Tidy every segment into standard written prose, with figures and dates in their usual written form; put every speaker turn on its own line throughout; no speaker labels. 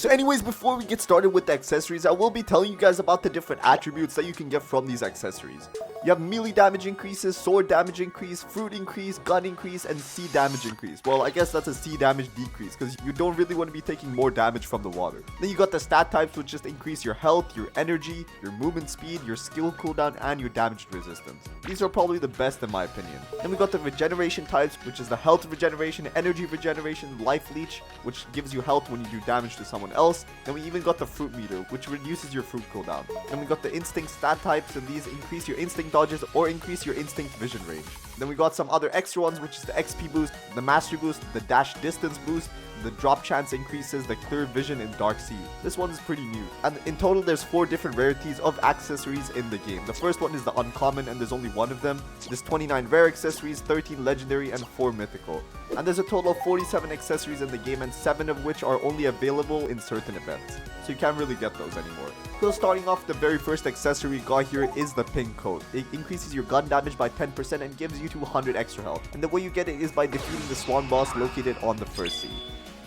So anyways, before we get started with the accessories, I will be telling you guys about the different attributes that you can get from these accessories. You have melee damage increases, sword damage increase, fruit increase, gun increase, and sea damage increase. Well, I guess that's a sea damage decrease because you don't really want to be taking more damage from the water. Then you got the stat types, which just increase your health, your energy, your movement speed, your skill cooldown, and your damage resistance. These are probably the best in my opinion. Then we got the regeneration types, which is the health regeneration, energy regeneration, life leech, which gives you health when you do damage to someone else. Then we even got the fruit meter, which reduces your fruit cooldown. Then we got the instinct stat types, and these increase your instinct dodges or increase your instinct vision range. Then we got some other extra ones, which is the XP boost, the mastery boost, the dash distance boost, the drop chance increases, the clear vision, and dark sea. This one is pretty new. And in total, there's 4 different rarities of accessories in the game. The first one is the uncommon, and there's only 1 of them. There's 29 rare accessories, 13 legendary, and 4 mythical. And there's a total of 47 accessories in the game, and 7 of which are only available in certain events. So you can't really get those anymore. So starting off, the very first accessory we got here is the ping coat. It increases your gun damage by 10% and gives you 200 extra health. And the way you get it is by defeating the swan boss located on the first sea.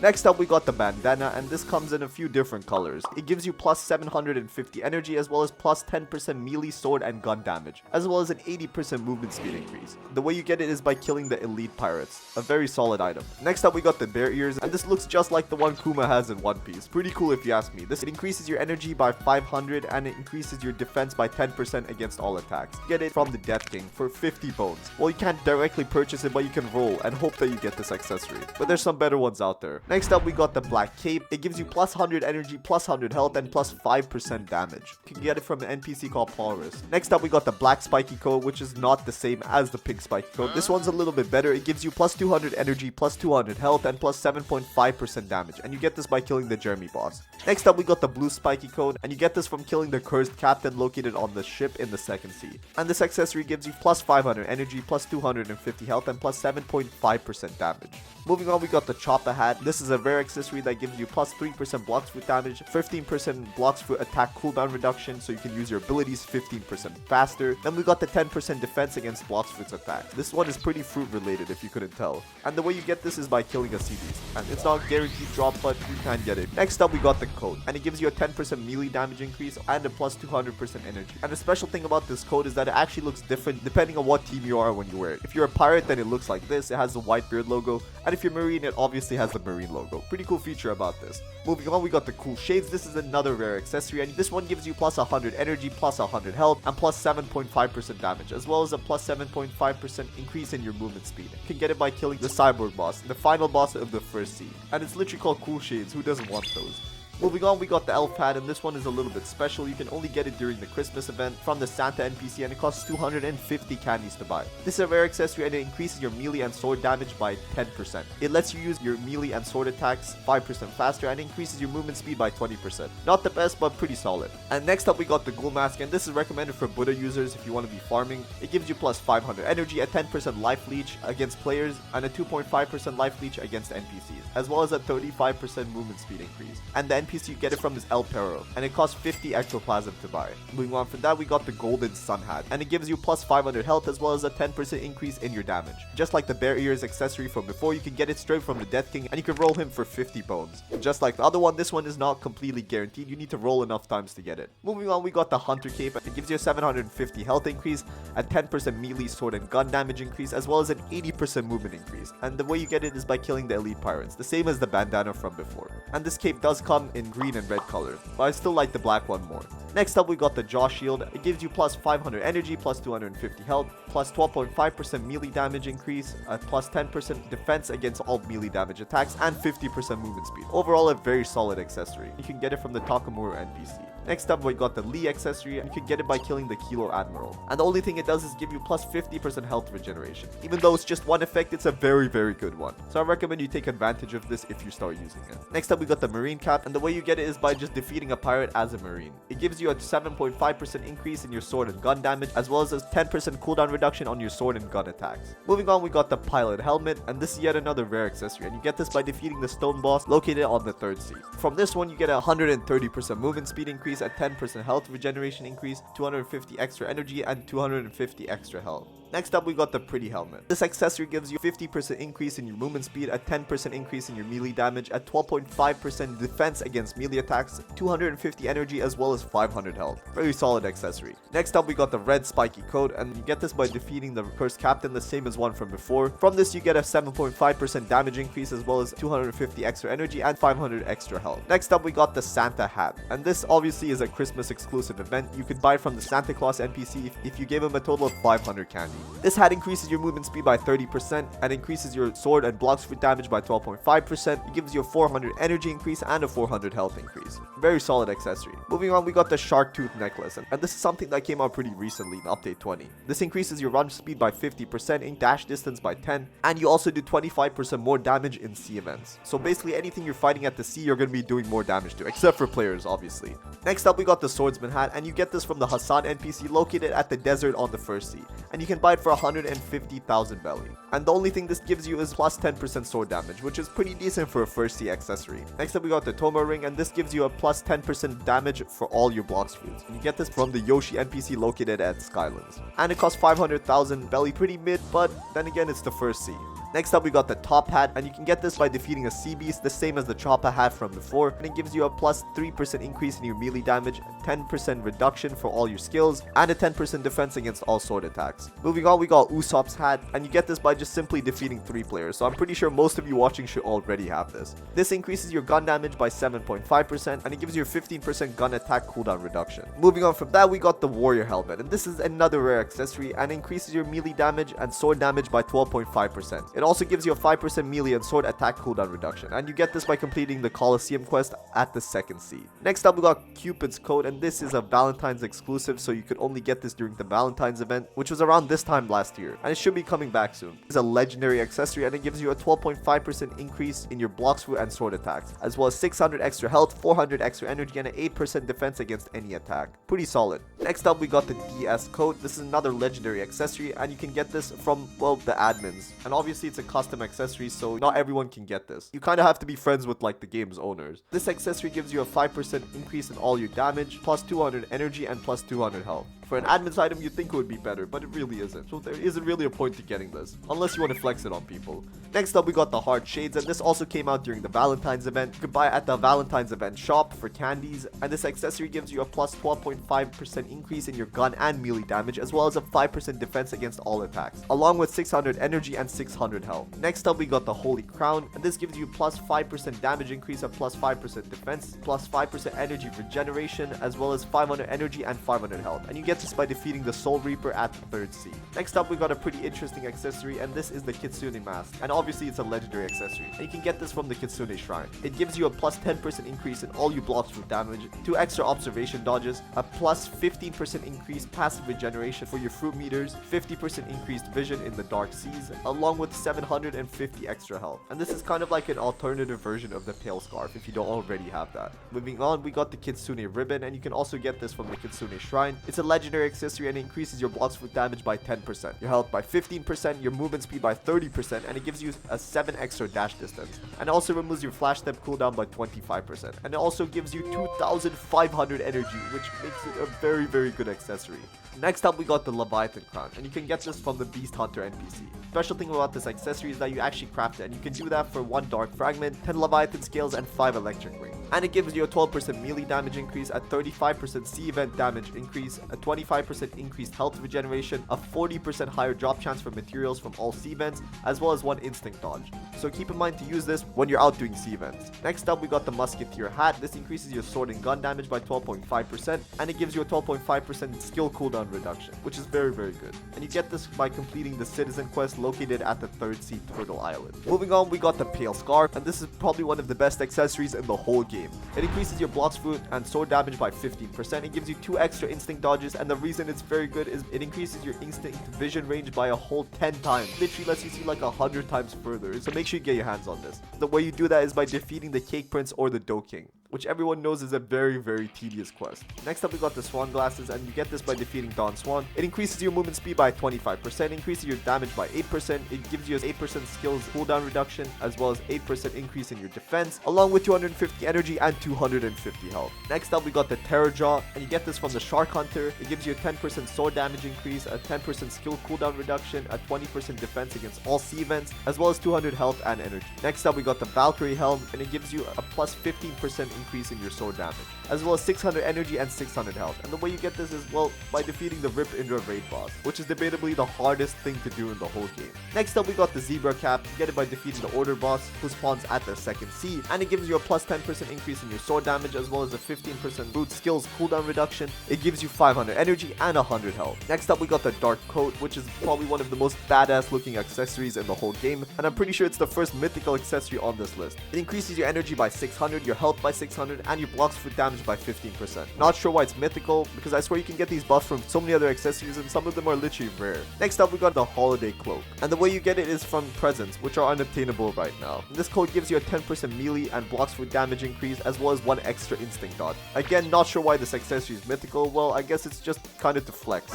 Next up, we got the bandana, and this comes in a few different colors. It gives you plus 750 energy as well as plus 10% melee, sword, and gun damage, as well as an 80% movement speed increase. The way you get it is by killing the elite pirates, a very solid item. Next up, we got the bear ears, and this looks just like the one Kuma has in One Piece. Pretty cool if you ask me. It increases your energy by 500 and it increases your defense by 10% against all attacks. You get it from the Death King for 50 bones. Well, you can't directly purchase it, but you can roll and hope that you get this accessory. But there's some better ones out there. Next up, we got the black cape. It gives you plus 100 energy, plus 100 health, and plus 5% damage. You can get it from an NPC called Polaris. Next up, we got the black spiky coat, which is not the same as the pink spiky coat. This one's a little bit better. It gives you plus 200 energy, plus 200 health, and plus 7.5% damage. And you get this by killing the Jeremy boss. Next up, we got the blue spiky coat, and you get this from killing the cursed captain located on the ship in the second sea. And this accessory gives you plus 500 energy, plus 250 health, and plus 7.5% damage. Moving on, we got the chopper hat. This is a rare accessory that gives you plus 3% blocks fruit damage, 15% blocks fruit attack cooldown reduction, so you can use your abilities 15% faster. Then we got the 10% defense against blocks fruit's attack. This one is pretty fruit related if you couldn't tell. And the way you get this is by killing a sea beast. And it's not guaranteed drop, but you can get it. Next up, we got the coat, and it gives you a 10% melee damage increase and a plus 200% energy. And the special thing about this coat is that it actually looks different depending on what team you are when you wear it. If you're a pirate, then it looks like this. It has the white beard logo. And if you're marine, it obviously has the marine logo. Pretty cool feature about this. Moving on, we got the cool shades. This is another rare accessory, and this one gives you plus 100 energy, plus 100 health, and plus 7.5% damage, as well as a plus 7.5% increase in your movement speed. You can get it by killing the cyborg boss, the final boss of the first sea. And it's literally called cool shades. Who doesn't want those? Moving on, we got the elf hat, and this one is a little bit special. You can only get it during the Christmas event from the Santa NPC, and it costs 250 candies to buy. This is a rare accessory, and it increases your melee and sword damage by 10%. It lets you use your melee and sword attacks 5% faster, and increases your movement speed by 20%. Not the best, but pretty solid. And next up, we got the ghoul mask, and this is recommended for Buddha users if you want to be farming. It gives you plus 500 energy, a 10% life leech against players, and a 2.5% life leech against NPCs, as well as a 35% movement speed increase. And the NPC you get it from is El Perro, and it costs 50 ectoplasm to buy. Moving on from that, we got the golden sun hat, and it gives you plus 500 health as well as a 10% increase in your damage. Just like the bear ears accessory from before, you can get it straight from the Death King, and you can roll him for 50 bones. Just like the other one, this one is not completely guaranteed. You need to roll enough times to get it. Moving on, we got the hunter cape. It gives you a 750 health increase, a 10% melee, sword, and gun damage increase, as well as an 80% movement increase. And the way you get it is by killing the elite pirates, the same as the bandana from before. And this cape does come in green and red color, but I still like the black one more. Next up, we got the jaw shield. It gives you plus 500 energy, plus 250 health, plus 12.5% melee damage increase, a plus 10% defense against all melee damage attacks, and 50% movement speed. Overall, a very solid accessory. You can get it from the Takamura NPC. Next up, we got the Lee accessory, and you can get it by killing the Kilo Admiral. And the only thing it does is give you plus 50% health regeneration. Even though it's just one effect, it's a very, very good one. So I recommend you take advantage of this if you start using it. Next up, we got the Marine cap, and the way you get it is by just defeating a pirate as a Marine. It gives you a 7.5% increase in your sword and gun damage, as well as a 10% cooldown reduction on your sword and gun attacks. Moving on, we got the Pilot helmet, and this is yet another rare accessory, and you get this by defeating the stone boss located on the third sea. From this one, you get a 130% movement speed increase, a 10% health regeneration increase, 250 extra energy, and 250 extra health. Next up, we got the Pretty Helmet. This accessory gives you 50% increase in your movement speed, a 10% increase in your melee damage, a 12.5% defense against melee attacks, 250 energy, as well as 500 health. Very solid accessory. Next up, we got the Red Spiky Coat, and you get this by defeating the Cursed Captain, the same as one from before. From this, you get a 7.5% damage increase, as well as 250 extra energy and 500 extra health. Next up, we got the Santa Hat, and this obviously is a Christmas exclusive event. You could buy it from the Santa Claus NPC if you gave him a total of 500 candy. This hat increases your movement speed by 30% and increases your sword and block speed damage by 12.5%. It gives you a 400 energy increase and a 400 health increase. Very solid accessory. Moving on, we got the Shark Tooth Necklace, and this is something that came out pretty recently in update 20. This increases your run speed by 50%, in dash distance by 10, and you also do 25% more damage in sea events. So basically anything you're fighting at the sea, you're going to be doing more damage to, except for players obviously. Next up, we got the Swordsman Hat, and you get this from the Hassan NPC located at the desert on the First Sea, and you can buy it for 150,000 belly. And the only thing this gives you is plus 10% sword damage, which is pretty decent for a First Sea accessory. Next up, we got the Toma Ring, and this gives you a plus 10% damage for all your block speeds. You get this from the Yoshi NPC located at Skylands, and it costs 500,000 belly. Pretty mid, but then again, it's the First Sea. Next up, we got the Top Hat, and you can get this by defeating a Sea Beast, the same as the Choppa Hat from before, and it gives you a plus 3% increase in your melee damage, 10% reduction for all your skills, and a 10% defense against all sword attacks. Moving on, we got Usopp's Hat, and you get this by just simply defeating 3 players, so I'm pretty sure most of you watching should already have this. This increases your gun damage by 7.5%, and it gives you a 15% gun attack cooldown reduction. Moving on from that, we got the Warrior Helmet, and this is another rare accessory, and increases your melee damage and sword damage by 12.5%. It also gives you a 5% melee and sword attack cooldown reduction, and you get this by completing the Colosseum quest at the Second Sea. Next up, we got Cupid's Coat, and this is a Valentine's exclusive, so you could only get this during the Valentine's event, which was around this time last year, and it should be coming back soon. It's a legendary accessory, and it gives you a 12.5% increase in your block speed and sword attacks, as well as 600 extra health, 400 extra energy, and an 8% defense against any attack. Pretty solid. Next up, we got the DS Coat. This is another legendary accessory, and you can get this from, well, the admins, and obviously it's a custom accessory, so not everyone can get this. You kind of have to be friends with like the game's owners. This accessory gives you a 5% increase in all your damage, plus 200 energy, and plus 200 health. For an admin's item, you'd think it would be better, but it really isn't. So there isn't really a point to getting this, unless you want to flex it on people. Next up, we got the Hard Shades, and this also came out during the Valentine's event. You could buy it at the Valentine's event shop for candies, and this accessory gives you a plus 12.5% increase in your gun and melee damage, as well as a 5% defense against all attacks, along with 600 energy and 600 health. Next up, we got the Holy Crown, and this gives you plus 5% damage increase and plus 5% defense, plus 5% energy regeneration, as well as 500 energy and 500 health. And you get this by defeating the Soul Reaper at the Third Sea. Next up, we got a pretty interesting accessory, and this is the Kitsune Mask. And obviously, it's a legendary accessory, and you can get this from the Kitsune Shrine. It gives you a plus 10% increase in all your blocks with damage, 2 extra observation dodges, a plus 15% increased passive regeneration for your fruit meters, 50% increased vision in the Dark Seas, along with 750 extra health. And this is kind of like an alternative version of the Pale Scarf if you don't already have that. Moving on, we got the Kitsune Ribbon, and you can also get this from the Kitsune Shrine. It's a legendary accessory, and it increases your blocks with damage by 10%, your health by 15%, your movement speed by 30%, and it gives you a 7 extra dash distance. And it also removes your flash step cooldown by 25%. And it also gives you 2,500 energy, which makes it a very, very good accessory. Next up, we got the Leviathan Crown, and you can get this from the Beast Hunter NPC. Special thing about this accessory is that you actually craft it, and you can do that for 1 Dark Fragment, 10 Leviathan Scales, and 5 Electric Ring. And it gives you a 12% melee damage increase, a 35% sea event damage increase, a 25% increased health regeneration, a 40% higher drop chance for materials from all sea events, as well as 1 instinct dodge. So keep in mind to use this when you're out doing sea events. Next up, we got the Musketeer Hat. This increases your sword and gun damage by 12.5%, and it gives you a 12.5% skill cooldown reduction, which is very, very good. And you get this by completing the Citizen quest located at the Third Sea Turtle Island. Moving on, we got the Pale Scarf, and this is probably one of the best accessories in the whole game. It increases your block speed and sword damage by 15%. It gives you 2 extra instinct dodges, and the reason it's very good is it increases your instinct vision range by a whole 10 times. Literally lets you see like 100 times further, so make sure you get your hands on this. The way you do that is by defeating the Cake Prince or the Dough King. which everyone knows is a very tedious quest. Next up, we got the Swan Glasses, and you get this by defeating Dawn Swan. It increases your movement speed by 25%, increases your damage by 8%, it gives you 8% skills cooldown reduction, as well as 8% increase in your defense, along with 250 energy and 250 health. Next up, we got the Terror Jaw, and you get this from the Shark Hunter. It gives you a 10% sword damage increase, a 10% skill cooldown reduction, a 20% defense against all sea events, as well as 200 health and energy. Next up, we got the Valkyrie Helm, and it gives you a plus 15% increase in your sword damage, as well as 600 energy and 600 health. And the way you get this is, well, by defeating the Rip Indra raid boss, which is debatably the hardest thing to do in the whole game. Next up, we got the Zebra Cap. You get it by defeating the Order boss, who spawns at the second sea, and it gives you a plus 10% increase in your sword damage, as well as a 15% brute skills cooldown reduction. It gives you 500 energy and 100 health. Next up, we got the Dark Coat, which is probably one of the most badass looking accessories in the whole game, and I'm pretty sure it's the first mythical accessory on this list. It increases your energy by 600, your health by 600, and your blocks for damage by 15%. Not sure why it's mythical, because I swear you can get these buffs from so many other accessories, and some of them are literally rare. Next up, we got the Holiday Cloak, and the way you get it is from presents, which are unobtainable right now. And this code gives you a 10% melee and blocks for damage increase, as well as 1 extra instinct dodge. Again, not sure why this accessory is mythical. Well, I guess it's just kind of to flex.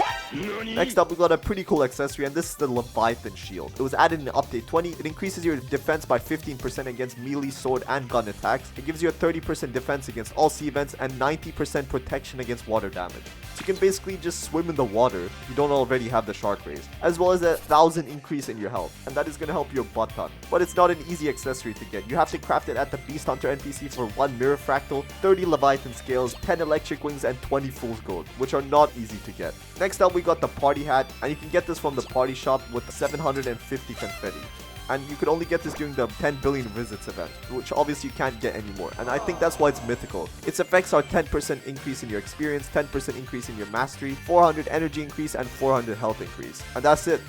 Next up, we got a pretty cool accessory, and this is the Leviathan Shield. It was added in update 20. It increases your defense by 15% against melee, sword, and gun attacks. It gives you a 30% defense against all sea events and 90% protection against water damage. So you can basically just swim in the water if you don't already have the Shark Rays, as well as a 1000 increase in your health, and that is going to help you a butt ton. But it's not an easy accessory to get. You have to craft it at the Beast Hunter NPC for 1 Mirror Fractal, 30 Leviathan Scales, 10 Electric Wings, and 20 Fool's Gold, which are not easy to get. Next up, we got the Party Hat, and you can get this from the Party Shop with 750 confetti. And you could only get this during the 10 billion visits event, which obviously you can't get anymore. And I think that's why it's mythical. Its effects are 10% increase in your experience, 10% increase in your mastery, 400 energy increase, and 400 health increase. And that's it.